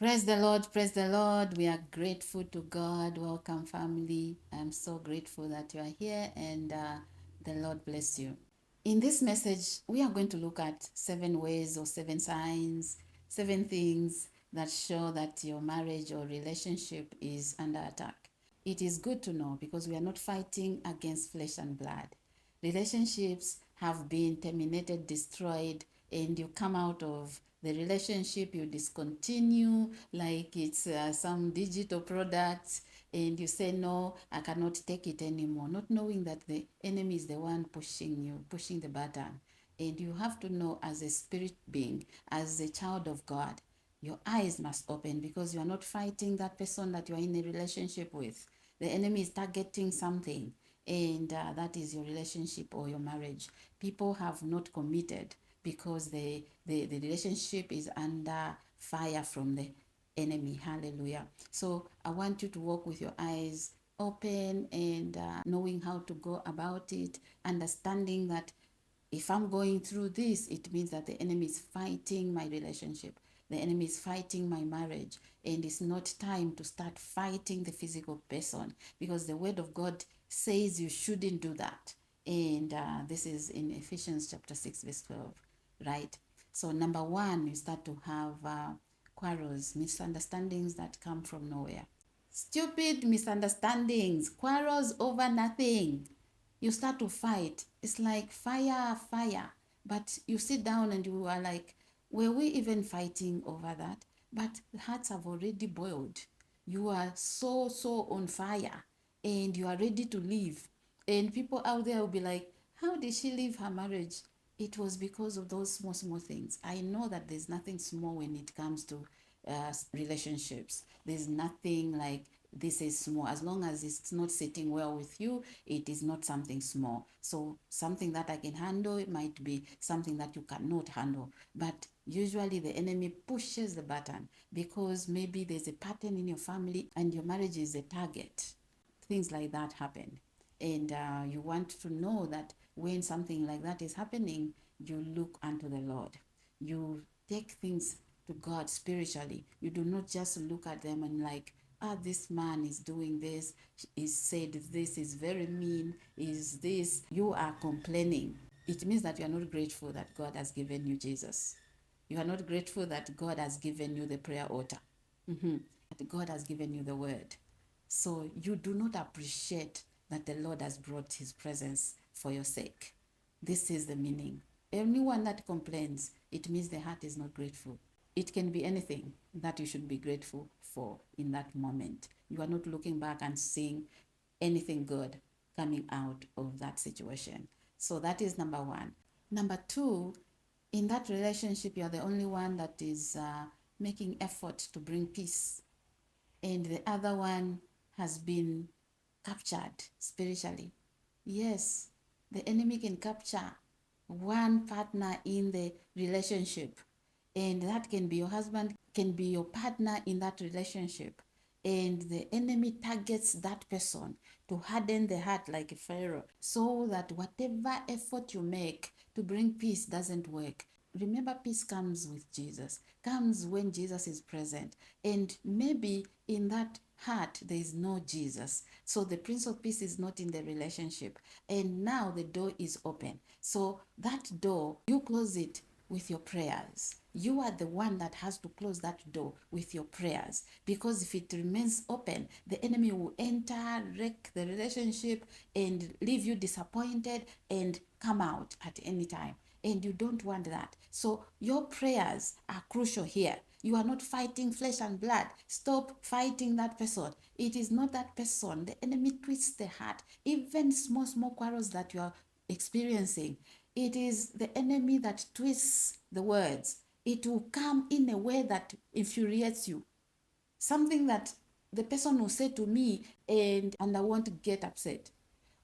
Praise the Lord, praise the Lord. We are grateful to God. Welcome, family. I'm so grateful that you are here and the Lord bless you. In this message, we are going to look at 7 ways or 7 signs, 7 things that show that your marriage or relationship is under attack. It is good to know because we are not fighting against flesh and blood. Relationships have been terminated, destroyed, and you come out of the relationship, you discontinue like it's some digital products, and you say, no, I cannot take it anymore, not knowing that the enemy is the one pushing you, pushing the button. And you have to know, as a spirit being, as a child of God, your eyes must open because you are not fighting that person that you are in a relationship with. The enemy is targeting something, and that is your relationship or your marriage. People have not committed because the relationship is under fire from the enemy. Hallelujah. So I want you to walk with your eyes open and knowing how to go about it, understanding that if I'm going through this, it means that the enemy is fighting my relationship. The enemy is fighting my marriage. And it's not time to start fighting the physical person because the word of God says you shouldn't do that. And this is in Ephesians chapter 6, verse 12, right? So, number one, you start to have quarrels, misunderstandings that come from nowhere. Stupid misunderstandings, quarrels over nothing. You start to fight. It's like fire, fire. But you sit down and you are like, were we even fighting over that? But the hearts have already boiled. You are so on fire and you are ready to leave. And people out there will be like, how did she leave her marriage? It was because of those small things. I know that there's nothing small when it comes to relationships. There's nothing like this is small. As long as it's not sitting well with you, it is not something small. So something that I can handle, it might be something that you cannot handle. But usually the enemy pushes the button because maybe there's a pattern in your family and your marriage is a target. Things like that happen. And you want to know that when something like that is happening, you look unto the Lord. You take things to God spiritually. You do not just look at them and like, this man is doing this, is said this, is very mean, is this. You are complaining. It means that you are not grateful that God has given you Jesus. You are not grateful that God has given you the prayer altar. That God has given you the word. So you do not appreciate that the Lord has brought his presence for your sake. This is the meaning. Anyone that complains, it means the heart is not grateful. It can be anything that you should be grateful for in that moment. You are not looking back and seeing anything good coming out of that situation. So that is number one. Number two, in that relationship, you're the only one that is making effort to bring peace, and the other one has been captured spiritually. Yes, the enemy can capture one partner in the relationship, and that can be your husband, can be your partner in that relationship. And the enemy targets that person to harden the heart like a Pharaoh, so that whatever effort you make to bring peace doesn't work. Remember, peace comes with Jesus, comes when Jesus is present. And maybe in that heart, there is no Jesus. So the Prince of Peace is not in the relationship. And now the door is open. So that door, you close it with your prayers. You are the one that has to close that door with your prayers, because if it remains open, the enemy will enter, wreck the relationship, and leave you disappointed and come out at any time. And you don't want that. So your prayers are crucial here. You are not fighting flesh and blood. Stop fighting that person. It is not that person. The enemy twists the heart. Even small quarrels that you are experiencing, it is the enemy that twists the words. It will come in a way that infuriates you. Something that the person will say to me, and I want to get upset,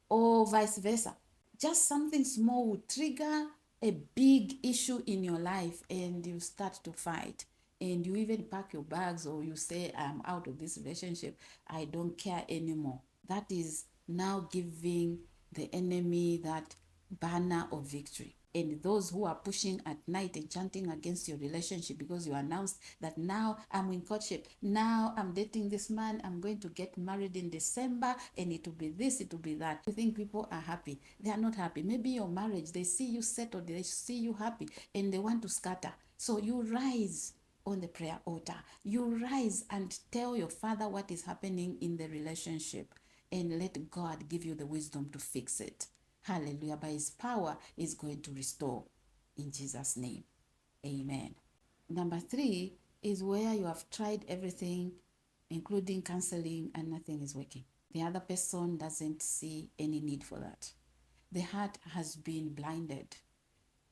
or vice versa. Just something small will trigger a big issue in your life, and you start to fight. And you even pack your bags, or you say, I'm out of this relationship. I don't care anymore. That is now giving the enemy that banner of victory. And those who are pushing at night and chanting against your relationship because you announced that now I'm in courtship, now I'm dating this man, I'm going to get married in December, and it will be this, it will be that. You think people are happy? They are not happy. Maybe your marriage, they see you settled, they see you happy, and they want to scatter. So you rise on the prayer altar. You rise and tell your father what is happening in the relationship, and let God give you the wisdom to fix it. Hallelujah. By his power is going to restore in Jesus' name. Amen. Number 3 is where you have tried everything, including counseling, and nothing is working. The other person doesn't see any need for that. The heart has been blinded.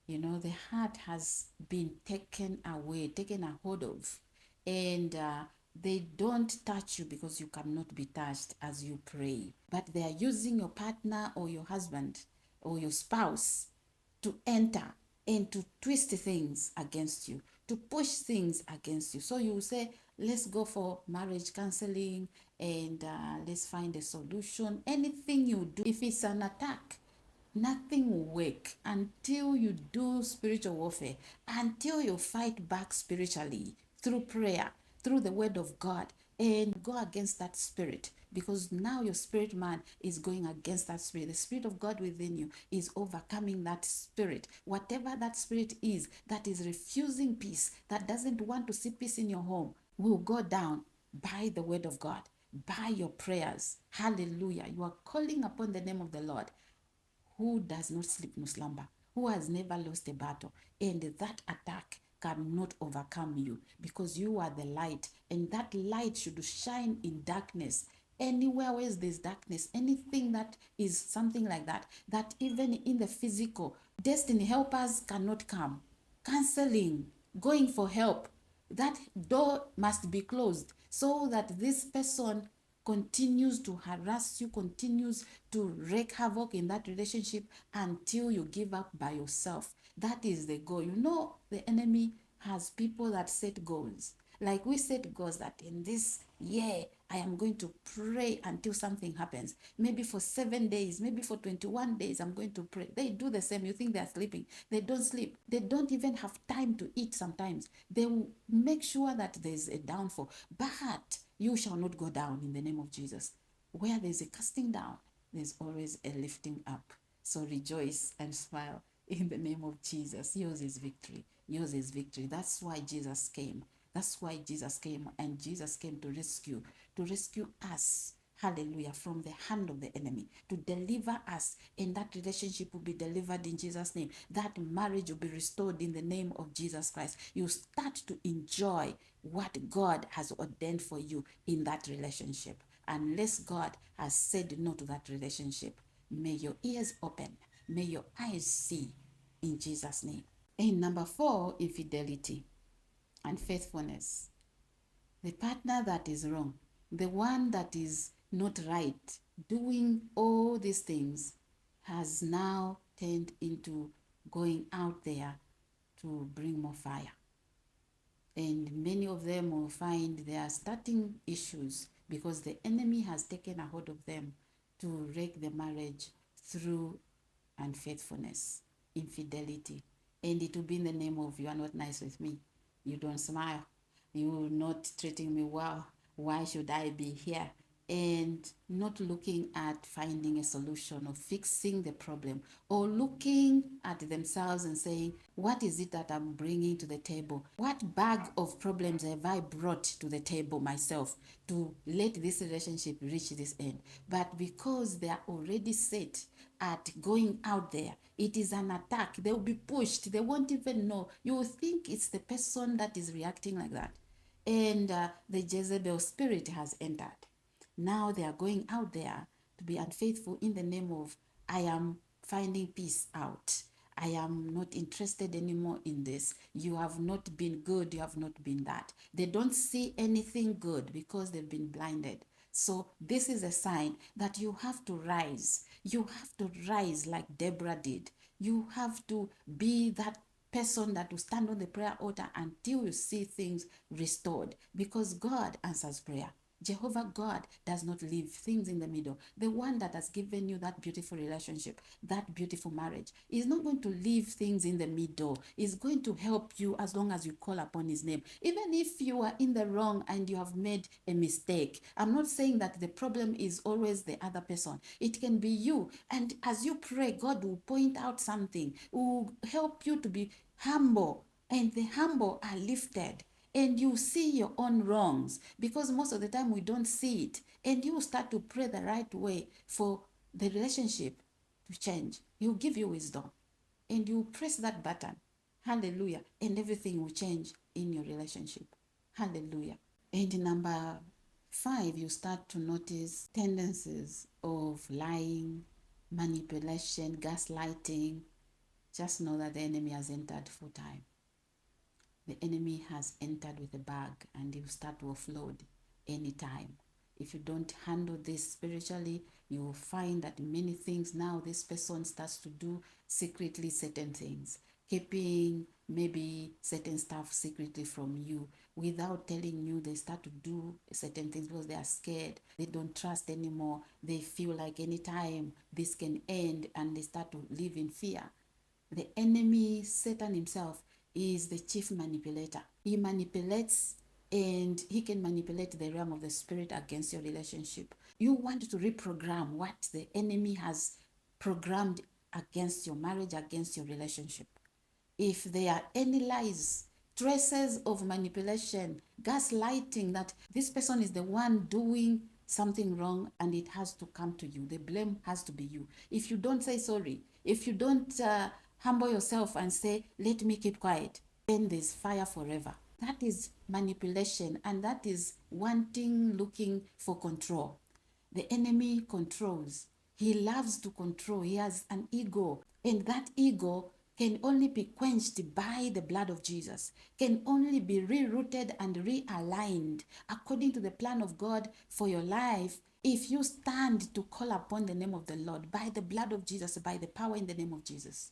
The heart has been taken away, taken a hold of. And they don't touch you because you cannot be touched as you pray. But they are using your partner or your husband or your spouse to enter and to twist things against you, to push things against you. So you say, let's go for marriage counseling and let's find a solution. Anything you do, if it's an attack, nothing will work until you do spiritual warfare, until you fight back spiritually through prayer, through the word of God, and go against that spirit, because now your spirit man is going against that spirit. The spirit of God within you is overcoming that spirit. Whatever that spirit is that is refusing peace, that doesn't want to see peace in your home, will go down by the word of God, by your prayers. Hallelujah. You are calling upon the name of the Lord, who does not sleep nor slumber, who has never lost a battle. And that attack cannot overcome you, because you are the light, and that light should shine in darkness. Anywhere where there's darkness, anything that is something like that, that even in the physical, destiny helpers cannot come. Counseling, going for help, that door must be closed, so that this person continues to harass you, continues to wreak havoc in that relationship until you give up by yourself. That is the goal. The enemy has people that set goals. Like we set goals that in this year, I am going to pray until something happens. Maybe for 7 days, maybe for 21 days, I'm going to pray. They do the same. You think they're sleeping. They don't sleep. They don't even have time to eat sometimes. They will make sure that there's a downfall. But you shall not go down in the name of Jesus. Where there's a casting down, there's always a lifting up. So rejoice and smile in the name of Jesus. Yours is victory. Yours is victory. That's why Jesus came. That's why Jesus came, and Jesus came to rescue us. Hallelujah, from the hand of the enemy, to deliver us, and that relationship will be delivered in Jesus' name. That marriage will be restored in the name of Jesus Christ. You start to enjoy what God has ordained for you in that relationship. Unless God has said no to that relationship, may your ears open, may your eyes see in Jesus' name. And number 4, infidelity and faithfulness. The partner that is wrong, the one that is not right, doing all these things, has now turned into going out there to bring more fire. And many of them will find they are starting issues because the enemy has taken a hold of them to wreck the marriage through unfaithfulness, infidelity. And it will be in the name of, you are not nice with me, you don't smile, you're not treating me well, why should I be here? And not looking at finding a solution or fixing the problem, or looking at themselves and saying, what is it that I'm bringing to the table? What bag of problems have I brought to the table myself to let this relationship reach this end? But because they are already set at going out there, it is an attack. They will be pushed. They won't even know. You will think it's the person that is reacting like that. And the Jezebel spirit has entered. Now they are going out there to be unfaithful in the name of, I am finding peace out. I am not interested anymore in this. You have not been good. You have not been that. They don't see anything good because they've been blinded. So this is a sign that you have to rise. You have to rise like Deborah did. You have to be that person that will stand on the prayer altar until you see things restored, because God answers prayer. Jehovah God does not leave things in the middle. The one that has given you that beautiful relationship, that beautiful marriage, is not going to leave things in the middle. He's going to help you as long as you call upon his name. Even if you are in the wrong and you have made a mistake, I'm not saying that the problem is always the other person. It can be you. And as you pray, God will point out something, will help you to be humble, and the humble are lifted, and you see your own wrongs, because most of the time we don't see it, and you start to pray the right way for the relationship to change. He'll give you wisdom, and you press that button, hallelujah, and everything will change in your relationship, hallelujah. And number 5, you start to notice tendencies of lying, manipulation, gaslighting. Just know that the enemy has entered full time. The enemy has entered with a bag, and he will start to offload anytime. If you don't handle this spiritually, you will find that many things now this person starts to do secretly certain things, keeping maybe certain stuff secretly from you without telling you. They start to do certain things because they are scared. They don't trust anymore. They feel like anytime this can end, and they start to live in fear. The enemy, Satan himself, is the chief manipulator. He manipulates, and he can manipulate the realm of the spirit against your relationship. You want to reprogram what the enemy has programmed against your marriage, against your relationship. If there are any lies, traces of manipulation, gaslighting, that this person is the one doing something wrong and it has to come to you, the blame has to be you. If you don't say sorry, if you don't humble yourself and say, let me keep quiet, then there's fire forever. That is manipulation, and that is looking for control. The enemy controls. He loves to control. He has an ego, and that ego can only be quenched by the blood of Jesus, can only be rerouted and realigned according to the plan of God for your life if you stand to call upon the name of the Lord by the blood of Jesus, by the power in the name of Jesus.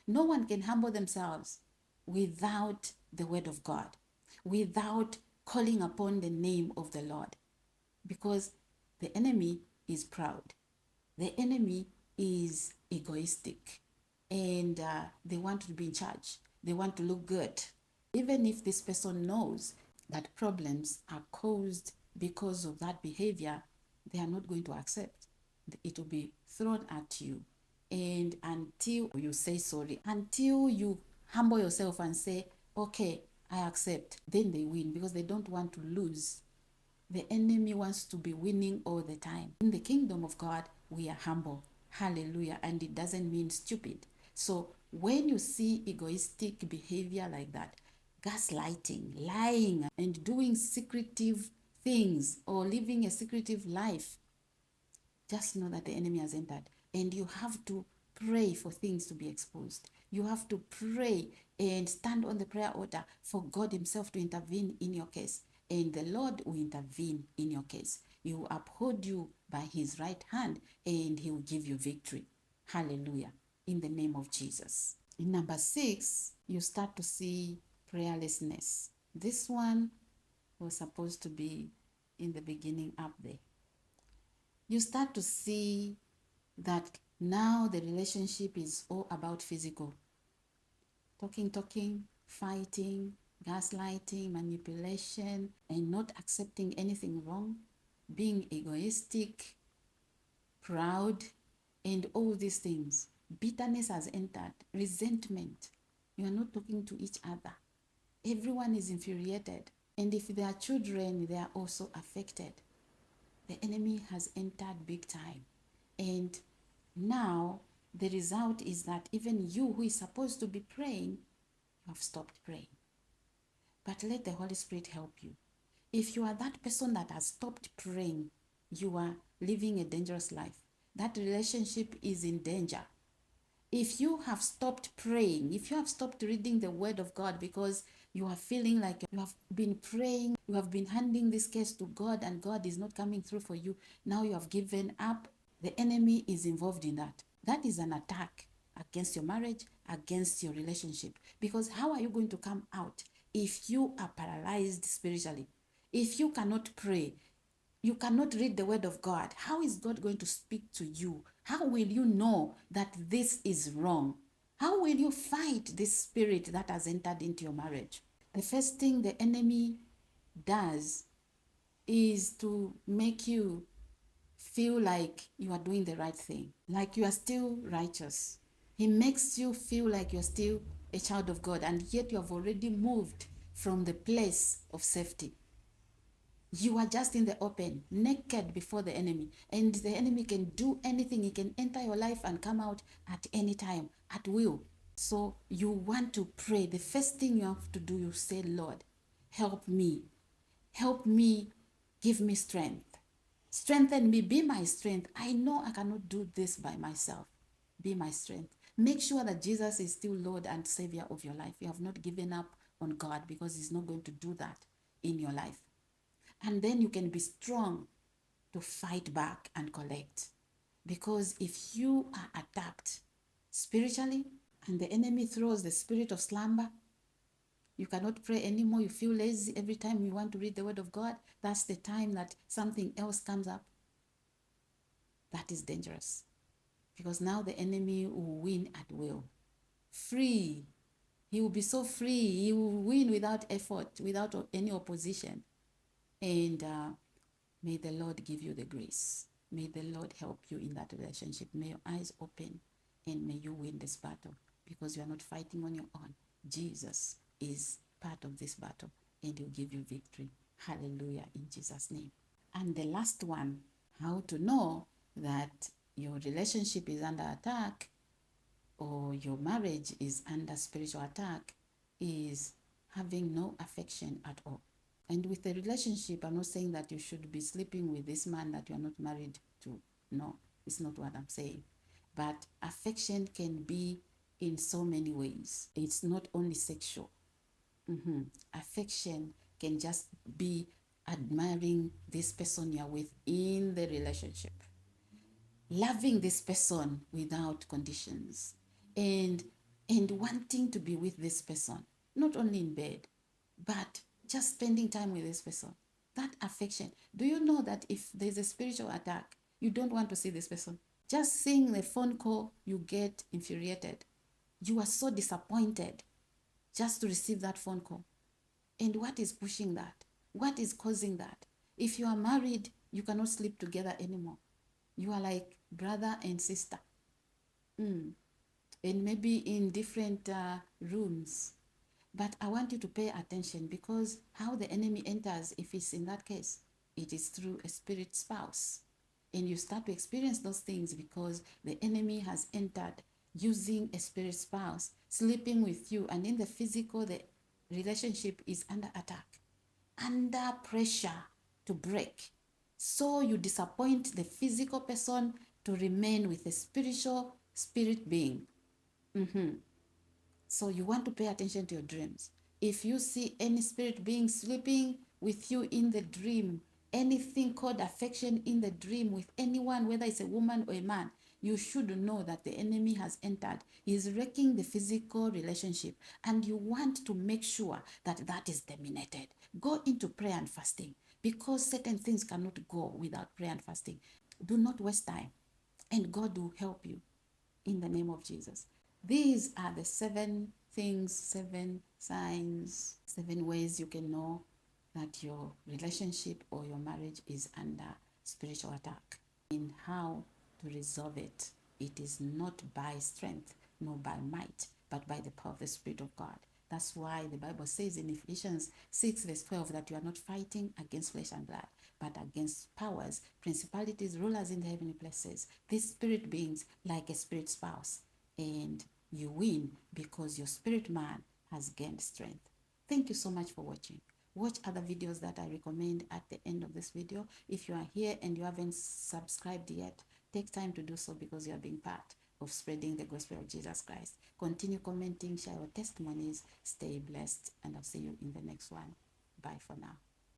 No one can humble themselves without the word of God, without calling upon the name of the Lord, because the enemy is proud. The enemy is egoistic, and they want to be in charge. They want to look good. Even if this person knows that problems are caused because of that behavior, they are not going to accept. It will be thrown at you. And until you say sorry, until you humble yourself and say, okay, I accept, then they win, because they don't want to lose. The enemy wants to be winning all the time. In the kingdom of God, we are humble. Hallelujah. And it doesn't mean stupid. So when you see egoistic behavior like that, gaslighting, lying, and doing secretive things, or living a secretive life, just know that the enemy has entered, and you have to pray for things to be exposed. You have to pray and stand on the prayer altar for God himself to intervene in your case, and the Lord will intervene in your case. He will uphold you by his right hand, and he will give you victory. Hallelujah. In the name of Jesus. In number 6, you start to see prayerlessness. This one was supposed to be in the beginning up there. You start to see that now the relationship is all about physical. Talking, fighting, gaslighting, manipulation, and not accepting anything wrong, being egoistic, proud, and all these things. Bitterness has entered, resentment. You are not talking to each other. Everyone is infuriated. And if there are children, they are also affected. The enemy has entered big time. And now the result is that even you who is supposed to be praying, you have stopped praying. But let the Holy Spirit help you. If you are that person that has stopped praying, you are living a dangerous life. That relationship is in danger. If you have stopped praying, if you have stopped reading the word of God because you are feeling like you have been praying, you have been handing this case to God and God is not coming through for you, now you have given up, the enemy is involved in that. That is an attack against your marriage, against your relationship. Because how are you going to come out if you are paralyzed spiritually? If you cannot pray, You cannot read the word of God. How is God going to speak to you? How will you know that this is wrong? How will you fight this spirit that has entered into your marriage? The first thing the enemy does is to make you feel like you are doing the right thing, like you are still righteous. He makes you feel like you're still a child of God, and yet you have already moved from the place of safety. You are just in the open, naked before the enemy, and the enemy can do anything. He can enter your life and come out at any time, at will. So you want to pray. The first thing you have to do, you say, Lord, help me. Help me. Give me strength. Strengthen me. Be my strength. I know I cannot do this by myself. Be my strength. Make sure that Jesus is still Lord and Savior of your life. You have not given up on God, because He's not going to do that in your life. And then you can be strong to fight back and collect. Because if you are attacked spiritually and the enemy throws the spirit of slumber, you cannot pray anymore. You feel lazy every time you want to read the word of God. That's the time that something else comes up. That is dangerous. Because now the enemy will win at will. Free. He will be so free. He will win without effort, without any opposition. And may the Lord give you the grace. May the Lord help you in that relationship. May your eyes open and may you win this battle, because you are not fighting on your own. Jesus is part of this battle and He'll give you victory. Hallelujah, in Jesus' name. And the last one, how to know that your relationship is under attack or your marriage is under spiritual attack, is having no affection at all. And with the relationship, I'm not saying that you should be sleeping with this man that you're not married to. No, it's not what I'm saying. But affection can be in so many ways. It's not only sexual. Affection can just be admiring this person you're with in the relationship, loving this person without conditions, and wanting to be with this person, not only in bed, but just spending time with this person. That affection. Do you know that if there's a spiritual attack, you don't want to see this person? Just seeing the phone call, you get infuriated. You are so disappointed just to receive that phone call. And what is pushing that? What is causing that? If you are married, you cannot sleep together anymore. You are like brother and sister. And maybe in different rooms. But I want you to pay attention, because how the enemy enters, if it's in that case, it is through a spirit spouse. And you start to experience those things because the enemy has entered using a spirit spouse, sleeping with you. And in the physical, the relationship is under attack, under pressure to break. So you disappoint the physical person to remain with a spiritual spirit being. So you want to pay attention to your dreams. If you see any spirit being sleeping with you in the dream, anything called affection in the dream with anyone, whether it's a woman or a man, you should know that the enemy has entered. He is wrecking the physical relationship, and you want to make sure that that is terminated. Go into prayer and fasting, because certain things cannot go without prayer and fasting. Do not waste time, and God will help you in the name of Jesus. These are the 7 things, 7 signs, 7 ways you can know that your relationship or your marriage is under spiritual attack, and how to resolve it. It is not by strength, nor by might, but by the power of the Spirit of God. That's why the Bible says in Ephesians 6 verse 12 that you are not fighting against flesh and blood, but against powers, principalities, rulers in the heavenly places. These spirit beings like a spirit spouse. And you win because your spirit man has gained strength. Thank you so much for watching. Watch other videos that I recommend at the end of this video. If you are here and you haven't subscribed yet, take time to do so, because you are being part of spreading the gospel of Jesus Christ. Continue commenting, share your testimonies, stay blessed, and I'll see you in the next one. Bye for now.